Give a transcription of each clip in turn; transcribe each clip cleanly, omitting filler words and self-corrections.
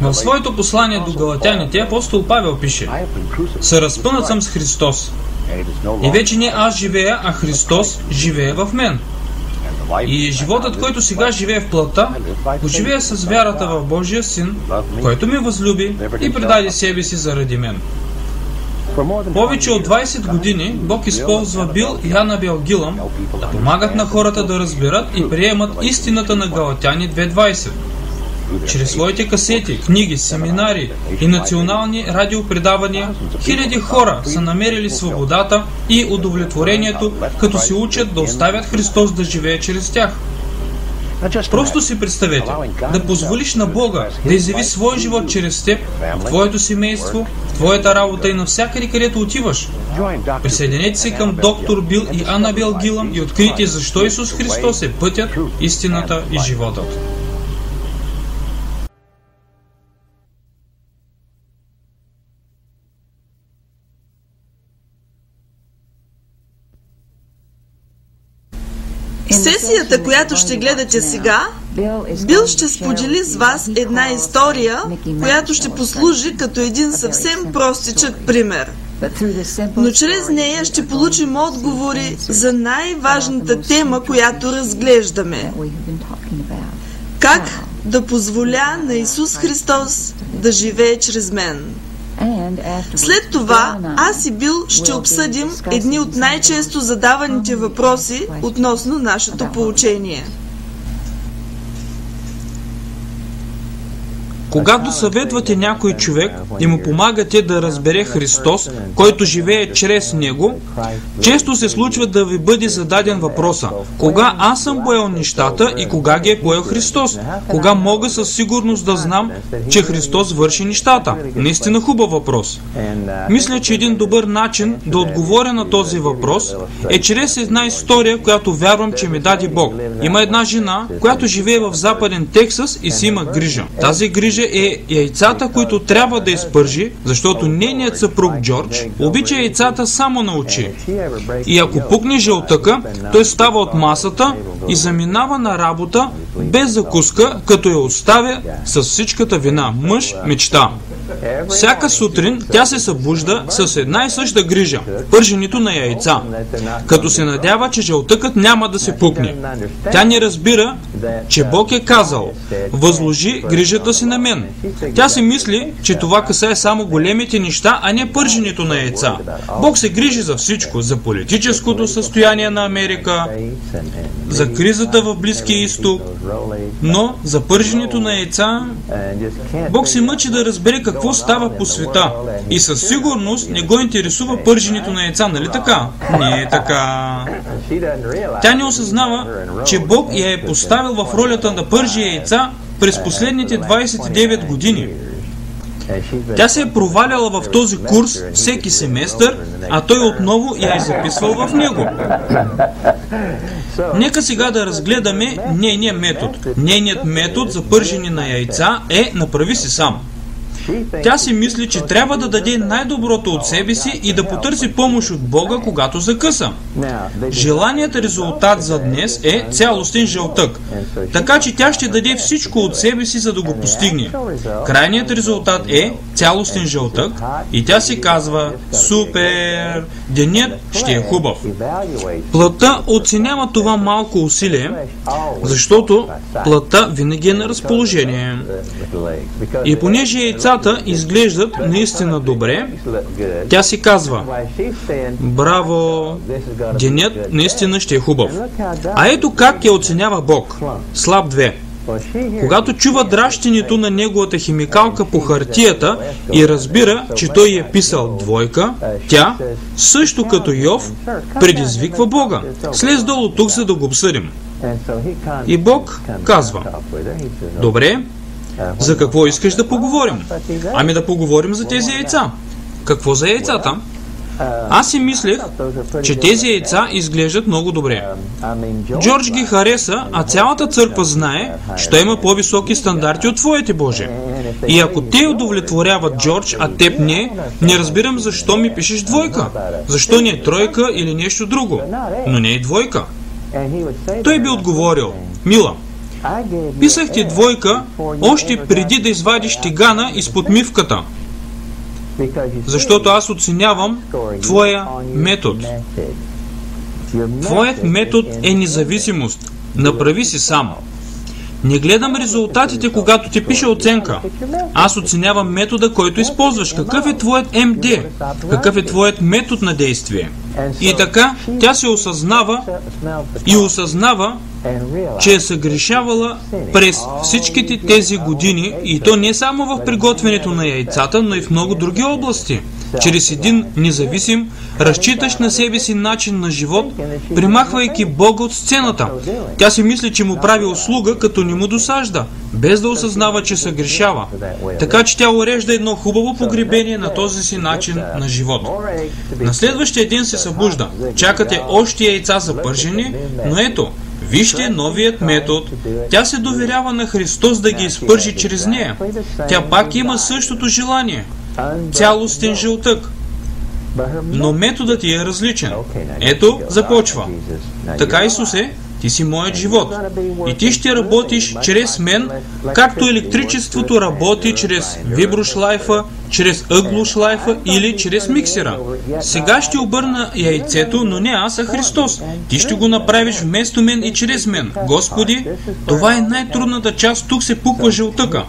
В своето послание до галатяните апостол Павел пише: „Съразпънат съм с Христос. И вече не аз живея, а Христос живее в мен. И животът, който сега живее в плътта, го живее с вярата в Божия Син, който ме възлюби и предаде себе си заради мен“. Повече от 20 години Бог използва Бил и Анабел Гилъм да помагат на хората да разберат и приемат истината на Галатяни 2:20. Чрез своите касети, книги, семинари и национални радиопредавания, хиляди хора са намерили свободата и удовлетворението, като се учат да оставят Христос да живее чрез тях. Просто си представете, да позволиш на Бога да изяви свой живот чрез теб, в твоето семейство, в твоята работа и навсякъде, където отиваш. Присъединете се към доктор Бил и Анабел Гилъм и открийте защо Исус Христос е пътят, истината и животът. В сесията, която ще гледате сега, Бил ще сподели с вас една история, която ще послужи като един съвсем простичък пример. Но чрез нея ще получим отговори за най-важната тема, която разглеждаме. Как да позволя на Исус Христос да живее чрез мен? След това аз и Бил ще обсъдим едни от най-често задаваните въпроси относно нашето поучение. Когато съветвате някой човек и му помагате да разбере Христос, който живее чрез него, често се случва да ви бъде зададен въпроса: кога аз съм поел нещата и кога ги е поел Христос? Кога мога със сигурност да знам, че Христос върши нещата? Наистина хубав въпрос. Мисля, че един добър начин да отговоря на този въпрос е чрез една история, която вярвам, че ми даде Бог. Има една жена, която живее в Западен Тексас и си има грижа. Тази грижа е яйцата, които трябва да изпържи, защото нейният съпруг Джордж обича яйцата само на очи. И ако пукне жълтъка, той става от масата и заминава на работа без закуска, като я оставя с всичката вина. Мъж мечта. Всяка сутрин тя се събужда с една и съща грижа – пърженето на яйца, като се надява, че жълтъкът няма да се пукне. Тя не разбира, че Бог е казал: „Възложи грижата си на мен“. Тя си мисли, че това касае само големите неща, а не пърженето на яйца. Бог се грижи за всичко – за политическото състояние на Америка, за кризата в Близкия изток, но за пърженето на яйца Бог се мъчи да разбере какво става по света. И със сигурност не го интересува пърженето на яйца, нали така? Не е така. Тя не осъзнава, че Бог я е поставил в ролята да пържи яйца през последните 29 години. Тя се е проваляла в този курс всеки семестър, а той отново я е записвал в него. Нека сега да разгледаме нейният метод. Нейният метод за пържене на яйца е „направи си сам“. Тя си мисли, че трябва да даде най-доброто от себе си и да потърси помощ от Бога, когато закъса. Желаният резултат за днес е цялостен жълтък, така че тя ще даде всичко от себе си, за да го постигне. Крайният резултат е цялостен жълтък и тя си казва: „Супер! Денят ще е хубав“. Плътта оценява това малко усилие, защото плътта винаги е на разположение. И понеже яйцата изглеждат наистина добре, тя си казва: „Браво! Денят наистина ще е хубав“. А ето как я оценява Бог. Слаб 2. Когато чува дращенето на неговата химикалка по хартията и разбира, че той е писал двойка, тя, също като Йов, предизвиква Бога: „Слез долу тук, за да го обсъдим“. И Бог казва: „Добре, за какво искаш да поговорим?“ „Ами да поговорим за тези яйца“. „Какво за яйцата?“ „Аз си мислех, че тези яйца изглеждат много добре. Джордж ги хареса, а цялата църква знае, че той има по-високи стандарти от твоите, Боже. И ако те удовлетворяват Джордж, а теб не разбирам защо ми пишеш двойка. Защо не е тройка или нещо друго, но не е двойка?“ Той би отговорил: „Мила, Писах ти двойка още преди да извадиш тигана изпод мивката, защото аз оценявам твоя метод. Твоят метод е независимост. Направи си сам. Не гледам резултатите, когато ти пише оценка. Аз оценявам метода, който използваш. Какъв е твоят МД? Какъв е твоят метод на действие? И така, тя се осъзнава и осъзнава, че е съгрешавала през всичките тези години, и то не само в приготвянето на яйцата, но и в много други области. Чрез един независим, разчитащ на себе си начин на живот, примахвайки Бога от сцената. Тя си мисли, че му прави услуга, като не му досажда, без да осъзнава, че съгрешава. Така че тя урежда едно хубаво погребение на този си начин на живот. На следващия ден се събужда. Чакате още яйца за пържене, но ето, вижте новият метод. Тя се доверява на Христос да ги изпържи чрез нея. Тя пак има същото желание. Цялостен жълтък. Но методът ти е различен. Ето, започва. Така, Исусе, ти си моят живот. И ти ще работиш чрез мен, както електричеството работи чрез виброшлайфа, чрез ъглошлайфа или чрез миксера. Сега ще обърна яйцето, но не аз, а Христос. Ти ще го направиш вместо мен и чрез мен. Господи, това е най-трудната част, тук се пуква жълтъка.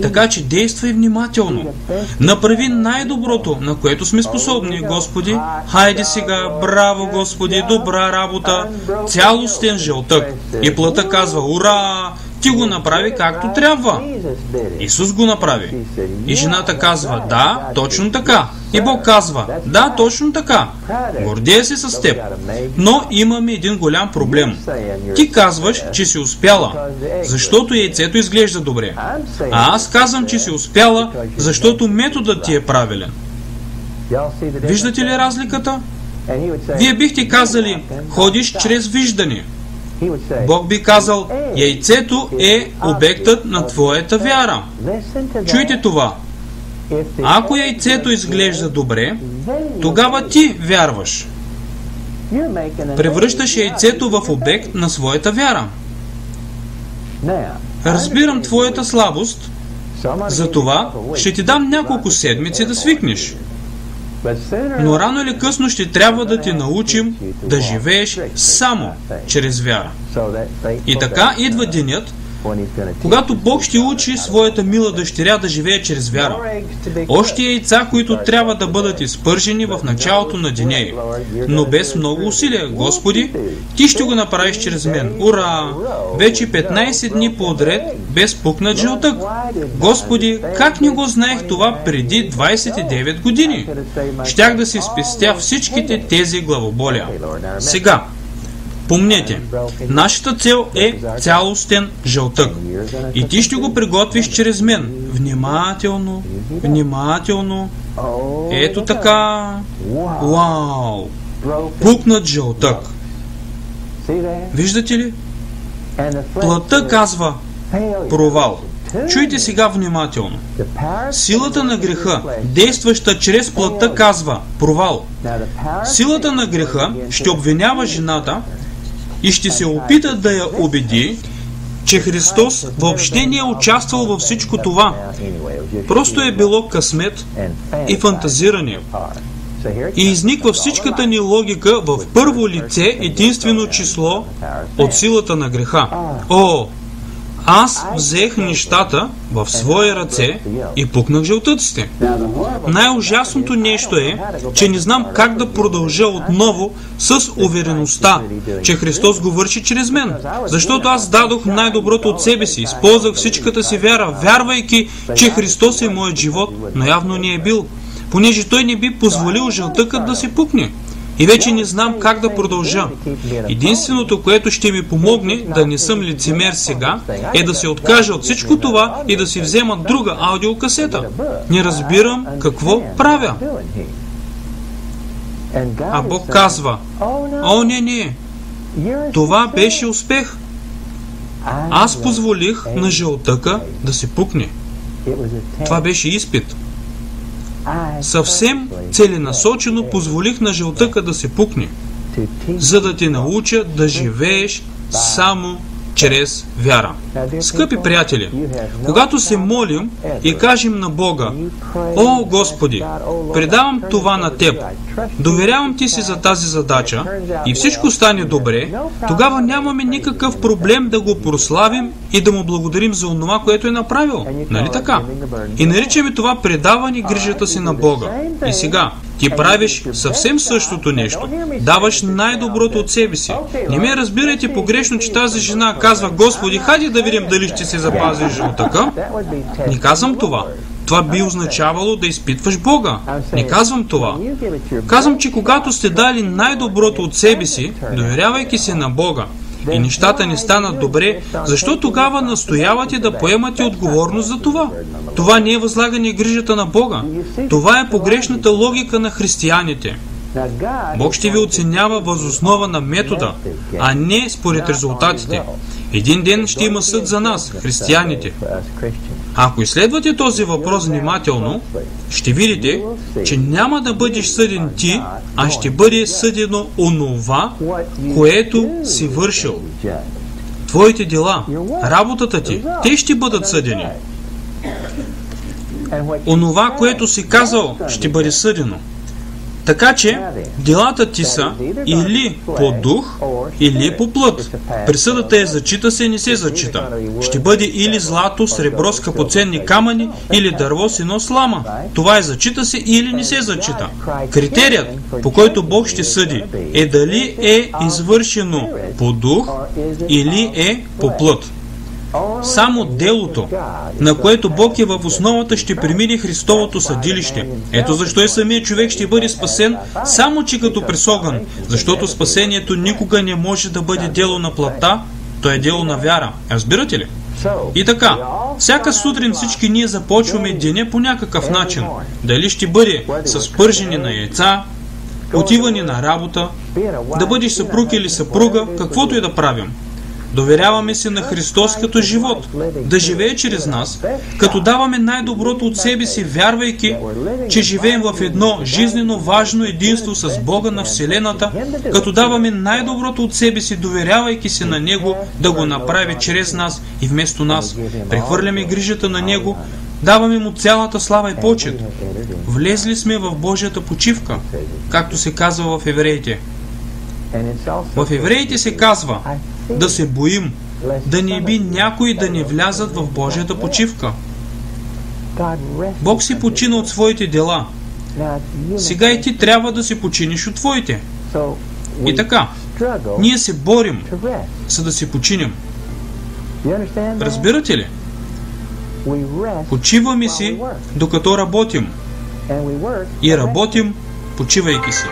Така че действай внимателно. Направи най-доброто, на което сме способни, Господи. Хайде сега, браво, Господи, добра работа. Цялостен жълтък. И плътта казва, ура! Ти го направи както трябва. Исус го направи. И жената казва, да, точно така. И Бог казва, да, точно така. Гордея се с теб. Но имаме един голям проблем. Ти казваш, че си успяла, защото яйцето изглежда добре. А аз казвам, че си успяла, защото методът ти е правилен. Виждате ли разликата? Вие бихте казали, ходиш чрез виждане. Бог би казал, яйцето е обектът на твоята вяра. Чуйте това. Ако яйцето изглежда добре, тогава ти вярваш. Превръщаш яйцето в обект на своята вяра. Разбирам твоята слабост, затова ще ти дам няколко седмици да свикнеш. Но рано или късно ще трябва да ти научим да живееш само чрез вяра. И така идва денят, когато Бог ще учи своята мила дъщеря да живее чрез вяра. Още яйца, които трябва да бъдат изпържени в началото на деня й, но без много усилия. Господи, ти ще го направиш чрез мен. Ура! Вече 15 дни подред без пукнат жълтък. Господи, как не го знаех това преди 29 години? Щях да си спестя всичките тези главоболия. Сега, помнете, нашата цел е цялостен жълтък. И ти ще го приготвиш чрез мен. Внимателно, внимателно. Ето така. Вау! Пукнат жълтък. Виждате ли? Плътта казва провал. Чуйте сега внимателно. Силата на греха, действаща чрез плътта, казва провал. Силата на греха ще обвинява жената и ще се опита да я убеди, че Христос въобще не е участвал във всичко това. Просто е било късмет и фантазиране. И изниква всичката ни логика в първо лице единствено число от силата на греха. О, аз взех нещата в свои ръце и пукнах жълтъците. Най-ужасното нещо е, че не знам как да продължа отново с увереността, че Христос го върши чрез мен. Защото аз дадох най-доброто от себе си, използвах всичката си вяра, вярвайки, че Христос е моят живот, но явно не е бил, понеже Той не би позволил жълтъкът да се пукне. И вече не знам как да продължа. Единственото, което ще ми помогне да не съм лицемер сега, е да се откажа от всичко това и да си взема друга аудиокасета. Не разбирам какво правя. А Бог казва, о, не, това беше успех. Аз позволих на жълтъка да се пукне. Това беше изпит. Съвсем целенасочено позволих на жълтъка да се пукне, за да те науча да живееш само чрез вяра. Скъпи приятели, когато се молим и кажем на Бога: „О, Господи, предавам това на Теб, доверявам Ти си за тази задача и всичко стане добре“, тогава нямаме никакъв проблем да го прославим и да му благодарим за онова, което е направил. Нали така? И наричаме това предаване грижата си на Бога. И сега, ти правиш съвсем същото нещо. Даваш най-доброто от себе си. Не ме разбирайте погрешно, че тази жена казва: „Господи, хайде да видим дали ще се запази животъка“. Не казвам това. Това би означавало да изпитваш Бога. Не казвам това. Казвам, че когато сте дали най-доброто от себе си, доверявайки се на Бога, и нещата не станат добре, защо тогава настоявате да поемате отговорност за това? Това не е възлагане грижата на Бога. Това е погрешната логика на християните. Бог ще ви оценява въз основа на метода, а не според резултатите. Един ден ще има съд за нас, християните. Ако изследвате този въпрос внимателно, ще видите, че няма да бъдеш съден ти, а ще бъде съдено онова, което си вършил. Твоите дела, работата ти, те ще бъдат съдени. Онова, което си казал, ще бъде съдено. Така че, делата ти са или по дух, или по плът. Присъдата е зачита се, не се зачита. Ще бъде или злато, сребро, скъпоценни камъни, или дърво, сено, слама. Това е зачита се или не се зачита. Критерият, по който Бог ще съди, е дали е извършено по дух или е по плът. Само делото, на което Бог е в основата, ще премине Христовото съдилище. Ето защо и самият човек ще бъде спасен, само че като през огън, защото спасението никога не може да бъде дело на плътта, то е дело на вяра. Разбирате ли? И така, всяка сутрин всички ние започваме деня по някакъв начин. Дали ще бъде с пържене на яйца, отиване на работа, да бъдеш съпруг или съпруга, каквото и да правим. Доверяваме се на Христос като живот, да живее чрез нас, като даваме най-доброто от себе си, вярвайки, че живеем в едно жизнено важно единство с Бога на Вселената, като даваме най-доброто от себе си, доверявайки се на Него да го направи чрез нас и вместо нас. Прехвърляме грижата на Него, даваме Му цялата слава и почет. Влезли сме в Божията почивка, както се казва в Евреите. В Евреите се казва да се боим, да не би някои да не влязат в Божията почивка. Бог си почина от своите дела. Сега и ти трябва да си починиш от твоите. И така, ние се борим, за да си починем. Разбирате ли? Почиваме си, докато работим. И работим, почивайки си.